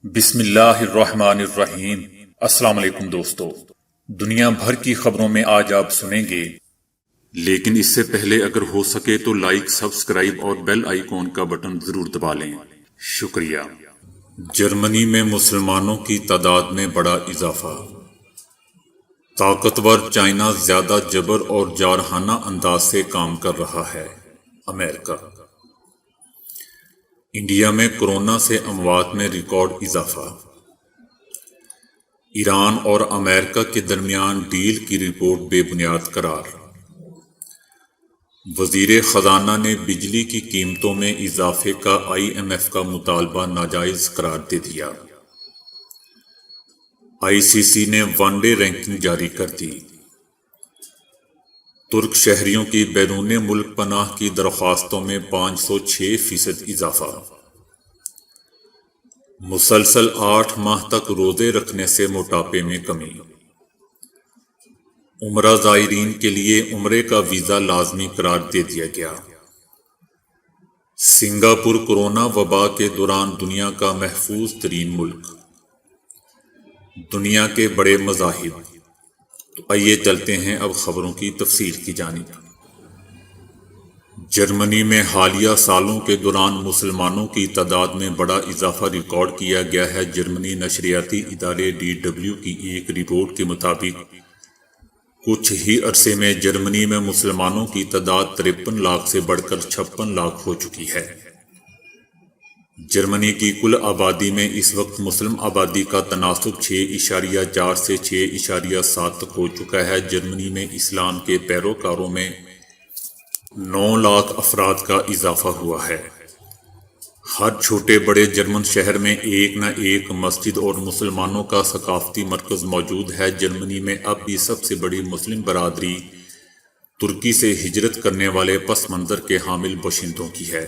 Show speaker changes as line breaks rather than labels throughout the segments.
بسم اللہ الرحمن الرحیم۔ السلام علیکم دوستو، دنیا بھر کی خبروں میں آج آپ سنیں گے، لیکن اس سے پہلے اگر ہو سکے تو لائک، سبسکرائب اور بیل آئیکن کا بٹن ضرور دبا لیں۔ شکریہ۔ جرمنی میں مسلمانوں کی تعداد میں بڑا اضافہ۔ طاقتور چائنا زیادہ جبر اور جارحانہ انداز سے کام کر رہا ہے۔ امریکہ۔ انڈیا میں کورونا سے اموات میں ریکارڈ اضافہ۔ ایران اور امریکہ کے درمیان ڈیل کی رپورٹ بے بنیاد قرار۔ وزیر خزانہ نے بجلی کی قیمتوں میں اضافے کا IMF کا مطالبہ ناجائز قرار دے دیا۔ ICC نے ون ڈے رینکنگ جاری کر دی۔ ترک شہریوں کی بیرون ملک پناہ کی درخواستوں میں 506% اضافہ۔ مسلسل 8 ماہ تک روزے رکھنے سے موٹاپے میں کمی۔ عمرہ زائرین کے لیے عمرے کا ویزا لازمی قرار دے دیا گیا۔ سنگاپور کورونا وبا کے دوران دنیا کا محفوظ ترین ملک۔ دنیا کے بڑے مذاہب۔ تو آئیے چلتے ہیں اب خبروں کی تفصیل کی جانب۔ جرمنی میں حالیہ سالوں کے دوران مسلمانوں کی تعداد میں بڑا اضافہ ریکارڈ کیا گیا ہے۔ جرمنی نشریاتی ادارے DW کی ایک رپورٹ کے مطابق کچھ ہی عرصے میں جرمنی میں مسلمانوں کی تعداد 53 لاکھ سے بڑھ کر 56 لاکھ ہو چکی ہے۔ جرمنی کی کل آبادی میں اس وقت مسلم آبادی کا تناسب 6.4 سے 6.7 تک ہو چکا ہے۔ جرمنی میں اسلام کے پیروکاروں میں 9 لاکھ افراد کا اضافہ ہوا ہے۔ ہر چھوٹے بڑے جرمن شہر میں ایک نہ ایک مسجد اور مسلمانوں کا ثقافتی مرکز موجود ہے۔ جرمنی میں اب بھی سب سے بڑی مسلم برادری ترکی سے ہجرت کرنے والے پس منظر کے حامل باشندوں کی ہے،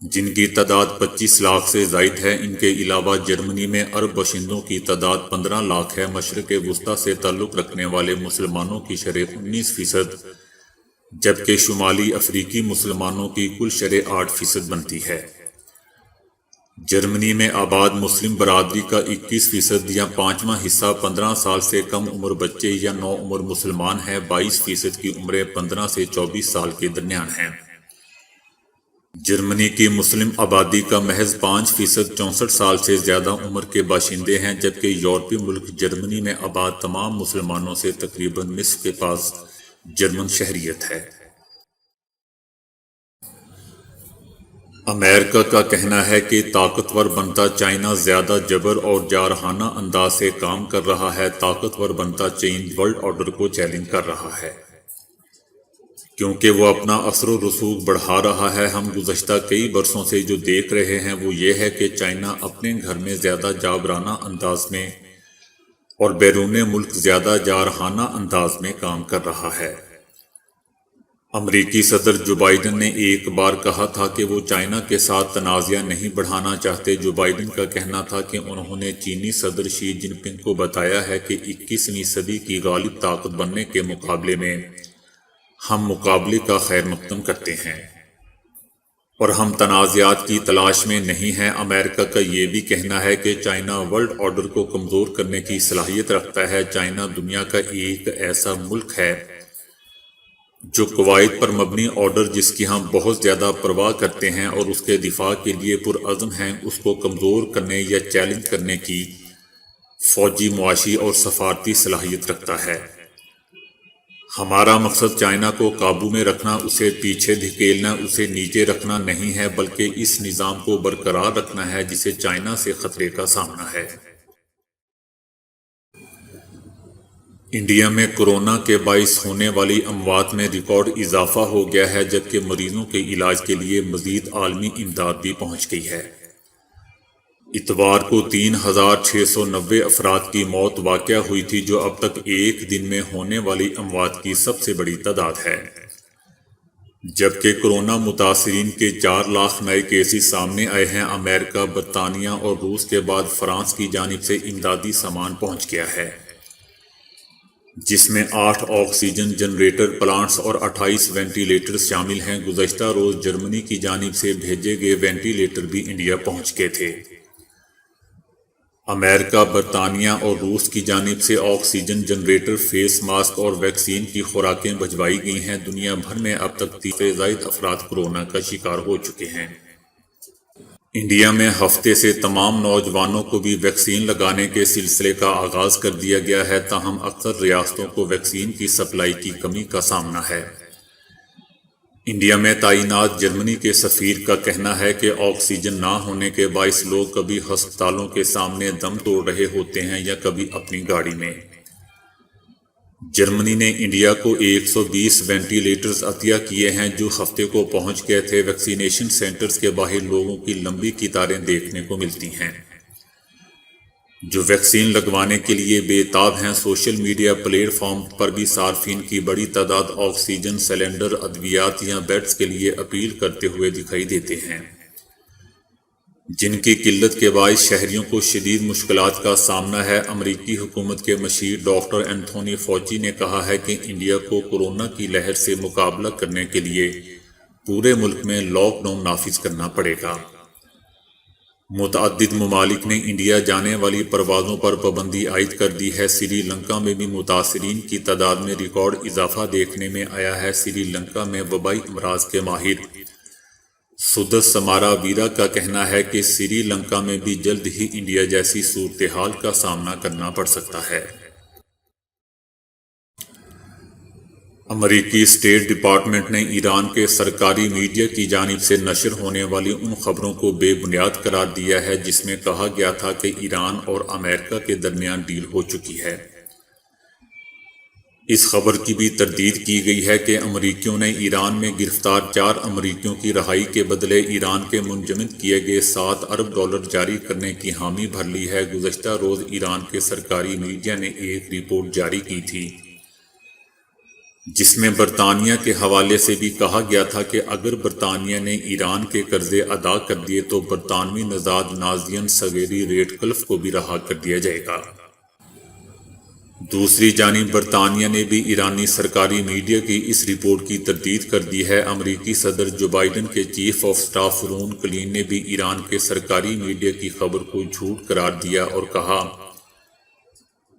جن کی تعداد 25 لاکھ سے زائد ہے۔ ان کے علاوہ جرمنی میں عرب باشندوں کی تعداد 15 لاکھ ہے۔ مشرق وسطیٰ سے تعلق رکھنے والے مسلمانوں کی شرح 19%، جبکہ شمالی افریقی مسلمانوں کی کل شرح 8% بنتی ہے۔ جرمنی میں آباد مسلم برادری کا 21% یا 5واں حصہ 15 سال سے کم عمر بچے یا نوعمر مسلمان ہیں۔ 22% کی عمریں 15 سے 24 سال کے درمیان ہیں۔ جرمنی کی مسلم آبادی کا محض 5% 64 سال سے زیادہ عمر کے باشندے ہیں، جبکہ یورپی ملک جرمنی میں آباد تمام مسلمانوں سے تقریباً نصف کے پاس جرمن شہریت ہے۔ امریکہ کا کہنا ہے کہ طاقتور بنتا چائنا زیادہ جبر اور جارحانہ انداز سے کام کر رہا ہے۔ طاقتور بنتا چین ورلڈ آرڈر کو چیلنج کر رہا ہے، کیونکہ وہ اپنا اثر و رسوخ بڑھا رہا ہے۔ ہم گزشتہ کئی برسوں سے جو دیکھ رہے ہیں وہ یہ ہے کہ چائنا اپنے گھر میں زیادہ جابرانہ انداز میں اور بیرون ملک زیادہ جارحانہ انداز میں کام کر رہا ہے۔ امریکی صدر جو بائیڈن نے ایک بار کہا تھا کہ وہ چائنا کے ساتھ تنازعہ نہیں بڑھانا چاہتے۔ جو بائیڈن کا کہنا تھا کہ انہوں نے چینی صدر شی جن پنگ کو بتایا ہے کہ 21ویں صدی کی غالب طاقت بننے کے مقابلے میں ہم مقابلے کا خیر مقدم کرتے ہیں اور ہم تنازعات کی تلاش میں نہیں ہیں۔ امریکہ کا یہ بھی کہنا ہے کہ چائنا ورلڈ آرڈر کو کمزور کرنے کی صلاحیت رکھتا ہے۔ چائنا دنیا کا ایک ایسا ملک ہے جو قواعد پر مبنی آرڈر، جس کی ہم بہت زیادہ پرواہ کرتے ہیں اور اس کے دفاع کے لیے پرعزم ہیں، اس کو کمزور کرنے یا چیلنج کرنے کی فوجی، معاشی اور سفارتی صلاحیت رکھتا ہے۔ ہمارا مقصد چائنا کو قابو میں رکھنا، اسے پیچھے دھکیلنا، اسے نیچے رکھنا نہیں ہے، بلکہ اس نظام کو برقرار رکھنا ہے جسے چائنا سے خطرے کا سامنا ہے۔ انڈیا میں کورونا کے باعث ہونے والی اموات میں ریکارڈ اضافہ ہو گیا ہے، جبکہ مریضوں کے علاج کے لیے مزید عالمی امداد بھی پہنچ گئی ہے۔ اتوار کو 3690 افراد کی موت واقع ہوئی تھی، جو اب تک ایک دن میں ہونے والی اموات کی سب سے بڑی تعداد ہے، جبکہ کورونا متاثرین کے 4 لاکھ نئے کیسز سامنے آئے ہیں۔ امریکہ، برطانیہ اور روس کے بعد فرانس کی جانب سے امدادی سامان پہنچ گیا ہے، جس میں 8 آکسیجن جنریٹر پلانٹس اور 28 وینٹی لیٹرز شامل ہیں۔ گزشتہ روز جرمنی کی جانب سے بھیجے گئے وینٹی لیٹر بھی انڈیا پہنچ گئے تھے۔ امریکہ، برطانیہ اور روس کی جانب سے آکسیجن جنریٹر، فیس ماسک اور ویکسین کی خوراکیں بھجوائی گئی ہیں۔ دنیا بھر میں اب تک 30 سے زائد افراد کورونا کا شکار ہو چکے ہیں۔ انڈیا میں ہفتے سے تمام نوجوانوں کو بھی ویکسین لگانے کے سلسلے کا آغاز کر دیا گیا ہے، تاہم اکثر ریاستوں کو ویکسین کی سپلائی کی کمی کا سامنا ہے۔ انڈیا میں تعینات جرمنی کے سفیر کا کہنا ہے کہ آکسیجن نہ ہونے کے باعث لوگ کبھی ہسپتالوں کے سامنے دم توڑ رہے ہوتے ہیں یا کبھی اپنی گاڑی میں۔ جرمنی نے انڈیا کو 120 وینٹی لیٹرز عطیہ کیے ہیں جو ہفتے کو پہنچ گئے تھے۔ ویکسینیشن سینٹرز کے باہر لوگوں کی لمبی قطاریں دیکھنے کو ملتی ہیں جو ویکسین لگوانے کے لیے بے تاب ہیں۔ سوشل میڈیا پلیٹ فارم پر بھی صارفین کی بڑی تعداد آکسیجن سلنڈر، ادویات یا بیڈز کے لیے اپیل کرتے ہوئے دکھائی دیتے ہیں، جن کی قلت کے باعث شہریوں کو شدید مشکلات کا سامنا ہے۔ امریکی حکومت کے مشیر ڈاکٹر اینتھونی فاؤچی نے کہا ہے کہ انڈیا کو کورونا کی لہر سے مقابلہ کرنے کے لیے پورے ملک میں لاک ڈاؤن نافذ کرنا پڑے گا۔ متعدد ممالک نے انڈیا جانے والی پروازوں پر پابندی عائد کر دی ہے۔ سری لنکا میں بھی متاثرین کی تعداد میں ریکارڈ اضافہ دیکھنے میں آیا ہے۔ سری لنکا میں وبائی امراض کے ماہر سدھر سمارا ویرا کا کہنا ہے کہ سری لنکا میں بھی جلد ہی انڈیا جیسی صورتحال کا سامنا کرنا پڑ سکتا ہے۔ امریکی اسٹیٹ ڈپارٹمنٹ نے ایران کے سرکاری میڈیا کی جانب سے نشر ہونے والی ان خبروں کو بے بنیاد قرار دیا ہے جس میں کہا گیا تھا کہ ایران اور امریکہ کے درمیان ڈیل ہو چکی ہے۔ اس خبر کی بھی تردید کی گئی ہے کہ امریکیوں نے ایران میں گرفتار 4 امریکیوں کی رہائی کے بدلے ایران کے منجمد کیے گئے $7 ارب جاری کرنے کی حامی بھر لی ہے۔ گزشتہ روز ایران کے سرکاری میڈیا نے ایک رپورٹ جاری کی تھی جس میں برطانیہ کے حوالے سے بھی کہا گیا تھا کہ اگر برطانیہ نے ایران کے قرضے ادا کر دیے تو برطانوی نژاد نازین صغیری ریٹ کلف کو بھی رہا کر دیا جائے گا۔ دوسری جانب برطانیہ نے بھی ایرانی سرکاری میڈیا کی اس رپورٹ کی تردید کر دی ہے۔ امریکی صدر جو بائیڈن کے chief of staff Ron Klain نے بھی ایران کے سرکاری میڈیا کی خبر کو جھوٹ قرار دیا اور کہا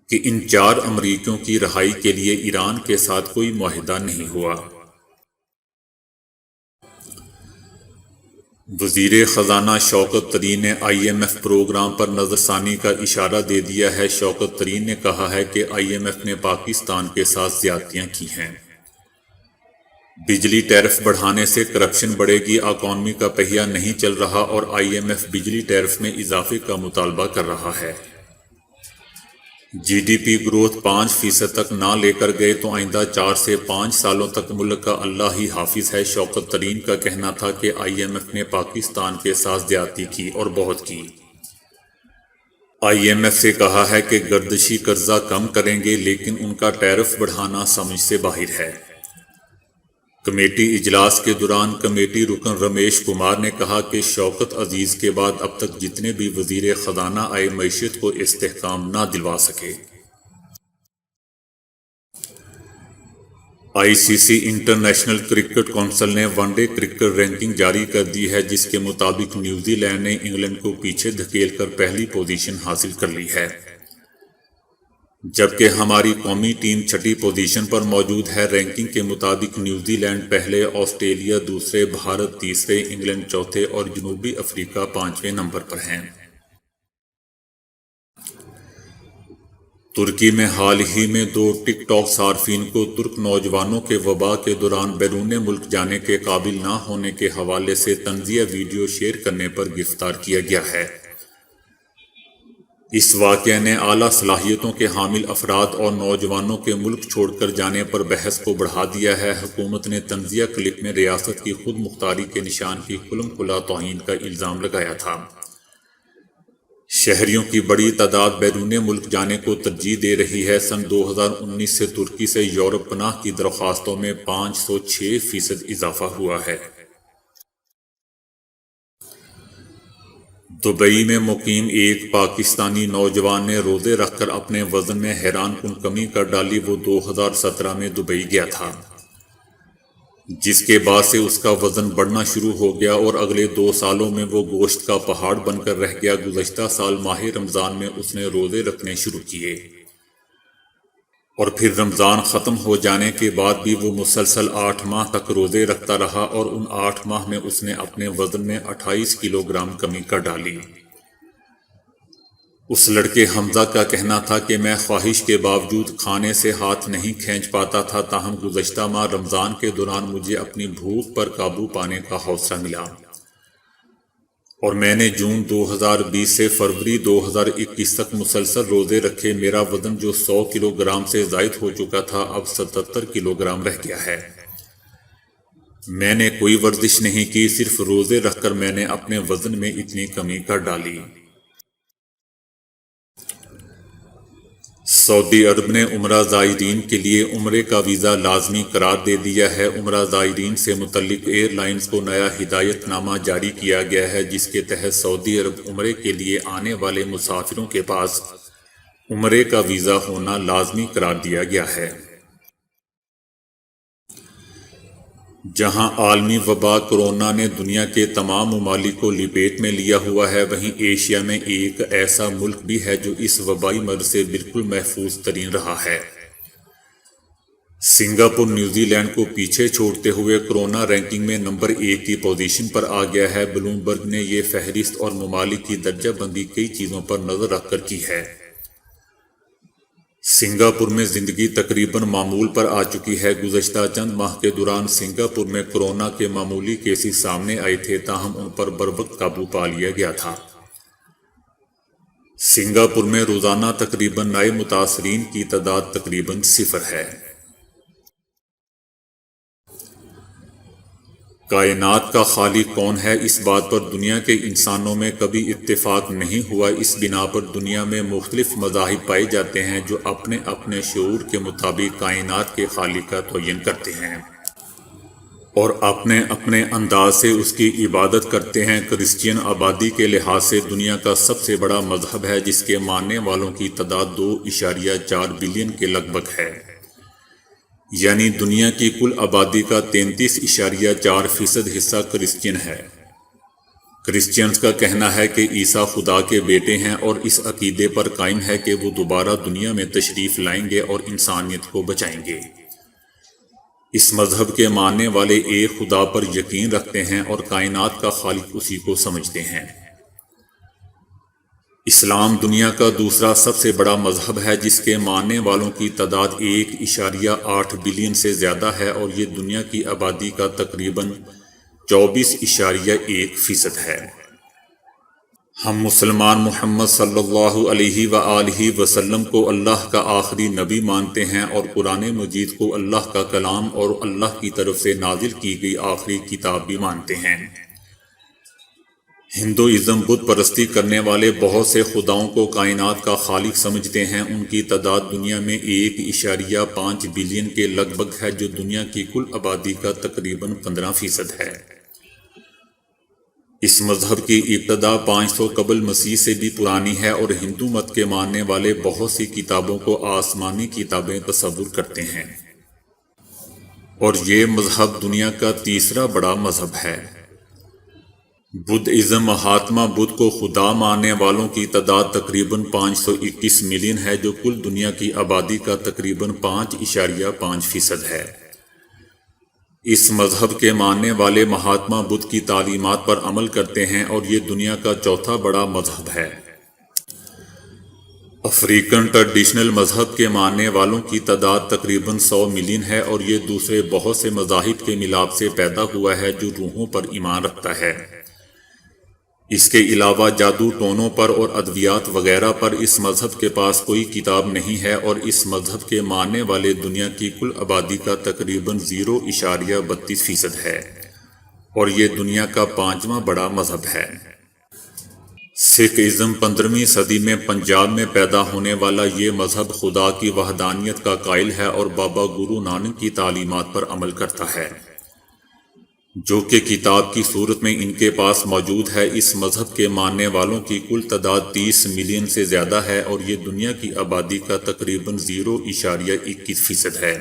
کہ ان 4 امریکیوں کی رہائی کے لیے ایران کے ساتھ کوئی معاہدہ نہیں ہوا۔ وزیر خزانہ شوکت ترین نے IMF پروگرام پر نظر ثانی کا اشارہ دے دیا ہے۔ شوکت ترین نے کہا ہے کہ IMF نے پاکستان کے ساتھ زیادتیاں کی ہیں۔ بجلی ٹیرف بڑھانے سے کرپشن بڑھے گی، اکانومی کا پہیہ نہیں چل رہا اور IMF بجلی ٹیرف میں اضافے کا مطالبہ کر رہا ہے۔ GDP گروتھ 5% تک نہ لے کر گئے تو آئندہ 4 سے 5 سالوں تک ملک کا اللہ ہی حافظ ہے۔ شوکت ترین کا کہنا تھا کہ IMF نے پاکستان کے ساتھ زیادتی کی اور بہت کی۔ IMF سے کہا ہے کہ گردشی قرضہ کم کریں گے لیکن ان کا ٹیرف بڑھانا سمجھ سے باہر ہے۔ کمیٹی اجلاس کے دوران کمیٹی رکن رمیش کمار نے کہا کہ شوکت عزیز کے بعد اب تک جتنے بھی وزیر خزانہ آئے معیشت کو استحکام نہ دلوا سکے۔ ICC انٹرنیشنل کرکٹ کونسل نے ون ڈے کرکٹ رینکنگ جاری کر دی ہے جس کے مطابق نیوزی لینڈ نے انگلینڈ کو پیچھے دھکیل کر پہلی پوزیشن حاصل کر لی ہے، جبکہ ہماری قومی ٹیم 6ٹھی پوزیشن پر موجود ہے۔ رینکنگ کے مطابق نیوزی لینڈ پہلے، آسٹریلیا دوسرے، بھارت تیسرے، انگلینڈ چوتھے اور جنوبی افریقہ 5ویں نمبر پر ہیں۔ ترکی میں حال ہی میں 2 ٹک ٹاک صارفین کو ترک نوجوانوں کے وبا کے دوران بیرون ملک جانے کے قابل نہ ہونے کے حوالے سے طنزیہ ویڈیو شیئر کرنے پر گرفتار کیا گیا ہے۔ اس واقعے نے اعلیٰ صلاحیتوں کے حامل افراد اور نوجوانوں کے ملک چھوڑ کر جانے پر بحث کو بڑھا دیا ہے۔ حکومت نے طنزیہ کلپ میں ریاست کی خود مختاری کے نشان کی کھلم کھلا توہین کا الزام لگایا تھا۔ شہریوں کی بڑی تعداد بیرون ملک جانے کو ترجیح دے رہی ہے۔ سن 2019 سے ترکی سے یورپ پناہ کی درخواستوں میں 506% اضافہ ہوا ہے۔ دبئی میں مقیم ایک پاکستانی نوجوان نے روزے رکھ کر اپنے وزن میں حیران کن کمی کر ڈالی۔ وہ 2017 میں دبئی گیا تھا۔ جس کے بعد سے اس کا وزن بڑھنا شروع ہو گیا اور اگلے 2 سالوں میں وہ گوشت کا پہاڑ بن کر رہ گیا۔ گزشتہ سال ماہ رمضان میں اس نے روزے رکھنے شروع کیے اور پھر رمضان ختم ہو جانے کے بعد بھی وہ مسلسل 8 ماہ تک روزے رکھتا رہا اور ان 8 ماہ میں اس نے اپنے وزن میں 28 کلو گرام کمی کر ڈالی۔ اس لڑکے حمزہ کا کہنا تھا کہ میں خواہش کے باوجود کھانے سے ہاتھ نہیں کھینچ پاتا تھا، تاہم گزشتہ ماہ رمضان کے دوران مجھے اپنی بھوک پر قابو پانے کا حوصلہ ملا اور میں نے جون 2020 سے فروری 2021 تک مسلسل روزے رکھے۔ میرا وزن جو 100 کلو گرام سے زائد ہو چکا تھا اب 77 کلو گرام رہ گیا ہے۔ میں نے کوئی ورزش نہیں کی، صرف روزے رکھ کر میں نے اپنے وزن میں اتنی کمی کر ڈالی۔ سعودی عرب نے عمرہ زائرین کے لیے عمرے کا ویزا لازمی قرار دے دیا ہے۔ عمرہ زائرین سے متعلق ایئر لائنز کو نیا ہدایت نامہ جاری کیا گیا ہے، جس کے تحت سعودی عرب عمرے کے لیے آنے والے مسافروں کے پاس عمرے کا ویزا ہونا لازمی قرار دیا گیا ہے۔ جہاں عالمی وبا کورونا نے دنیا کے تمام ممالک کو لپیٹ میں لیا ہوا ہے، وہیں ایشیا میں ایک ایسا ملک بھی ہے جو اس وبائی مرض سے بالکل محفوظ ترین رہا ہے۔ سنگاپور نیوزی لینڈ کو پیچھے چھوڑتے ہوئے کورونا رینکنگ میں نمبر 1 کی پوزیشن پر آ گیا ہے۔ بلومبرگ نے یہ فہرست اور ممالک کی درجہ بندی کئی چیزوں پر نظر رکھ کر کی ہے۔ سنگاپور میں زندگی تقریباً معمول پر آ چکی ہے۔ گزشتہ چند ماہ کے دوران سنگاپور میں کورونا کے معمولی کیسز سامنے آئے تھے، تاہم ان پر بروقت قابو پا لیا گیا تھا۔ سنگاپور میں روزانہ تقریباً نئے متاثرین کی تعداد تقریباً 0 ہے۔ کائنات کا خالق کون ہے؟ اس بات پر دنیا کے انسانوں میں کبھی اتفاق نہیں ہوا۔ اس بنا پر دنیا میں مختلف مذاہب پائے جاتے ہیں جو اپنے اپنے شعور کے مطابق کائنات کے خالق کا تعین کرتے ہیں اور اپنے اپنے انداز سے اس کی عبادت کرتے ہیں۔ کرسچین آبادی کے لحاظ سے دنیا کا سب سے بڑا مذہب ہے، جس کے ماننے والوں کی تعداد 2.4 بلین کے لگ بھگ ہے، یعنی دنیا کی کل آبادی کا 33.4% حصہ کرسچین ہے۔ کرسچینز کا کہنا ہے کہ عیسیٰ خدا کے بیٹے ہیں اور اس عقیدے پر قائم ہے کہ وہ دوبارہ دنیا میں تشریف لائیں گے اور انسانیت کو بچائیں گے۔ اس مذہب کے ماننے والے ایک خدا پر یقین رکھتے ہیں اور کائنات کا خالق اسی کو سمجھتے ہیں۔ اسلام دنیا کا دوسرا سب سے بڑا مذہب ہے، جس کے ماننے والوں کی تعداد 1.8 بلین سے زیادہ ہے اور یہ دنیا کی آبادی کا تقریباً 24.1% ہے۔ ہم مسلمان محمد صلی اللہ علیہ وآلہ وسلم کو اللہ کا آخری نبی مانتے ہیں اور قرآن مجید کو اللہ کا کلام اور اللہ کی طرف سے نازل کی گئی آخری کتاب بھی مانتے ہیں۔ ہندوازم بت پرستی کرنے والے بہت سے خداؤں کو کائنات کا خالق سمجھتے ہیں۔ ان کی تعداد دنیا میں 1.5 بلین کے لگ بھگ ہے، جو دنیا کی کل آبادی کا تقریباً 15% ہے۔ اس مذہب کی ابتدا 500 قبل مسیح سے بھی پرانی ہے اور ہندو مت کے ماننے والے بہت سی کتابوں کو آسمانی کتابیں تصور کرتے ہیں، اور یہ مذہب دنیا کا تیسرا بڑا مذہب ہے۔ بدھ ازم مہاتما بدھ کو خدا ماننے والوں کی تعداد تقریباً 521 ملین ہے، جو کل دنیا کی آبادی کا تقریباً 5.5% ہے۔ اس مذہب کے ماننے والے مہاتما بدھ کی تعلیمات پر عمل کرتے ہیں اور یہ دنیا کا چوتھا بڑا مذہب ہے۔ افریقن ٹریڈیشنل مذہب کے ماننے والوں کی تعداد تقریباً 100 ملین ہے اور یہ دوسرے بہت سے مذاہب کے ملاپ سے پیدا ہوا ہے جو روحوں پر ایمان رکھتا ہے۔ اس کے علاوہ جادو ٹونوں پر اور ادویات وغیرہ پر اس مذہب کے پاس کوئی کتاب نہیں ہے اور اس مذہب کے ماننے والے دنیا کی کل آبادی کا تقریباً 0.32% ہے اور یہ دنیا کا 5واں بڑا مذہب ہے۔ سکھ ازم 15ویں صدی میں پنجاب میں پیدا ہونے والا یہ مذہب خدا کی وحدانیت کا قائل ہے اور بابا گرو نانک کی تعلیمات پر عمل کرتا ہے، جو کہ کتاب کی صورت میں ان کے پاس موجود ہے۔ اس مذہب کے ماننے والوں کی کل تعداد 30 ملین سے زیادہ ہے اور یہ دنیا کی آبادی کا تقریباً 0.21% ہے۔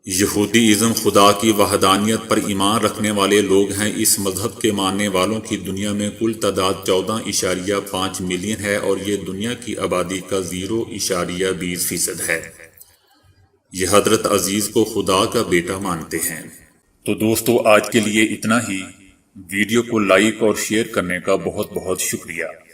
یہودی ازم خدا کی وحدانیت پر ایمان رکھنے والے لوگ ہیں۔ اس مذہب کے ماننے والوں کی دنیا میں کل تعداد 14.5 ملین ہے اور یہ دنیا کی آبادی کا 0.20% ہے۔ یہ حضرت عزیز کو خدا کا بیٹا مانتے ہیں۔ تو دوستو آج کے لیے اتنا ہی۔ ویڈیو کو لائک اور شیئر کرنے کا بہت بہت شکریہ۔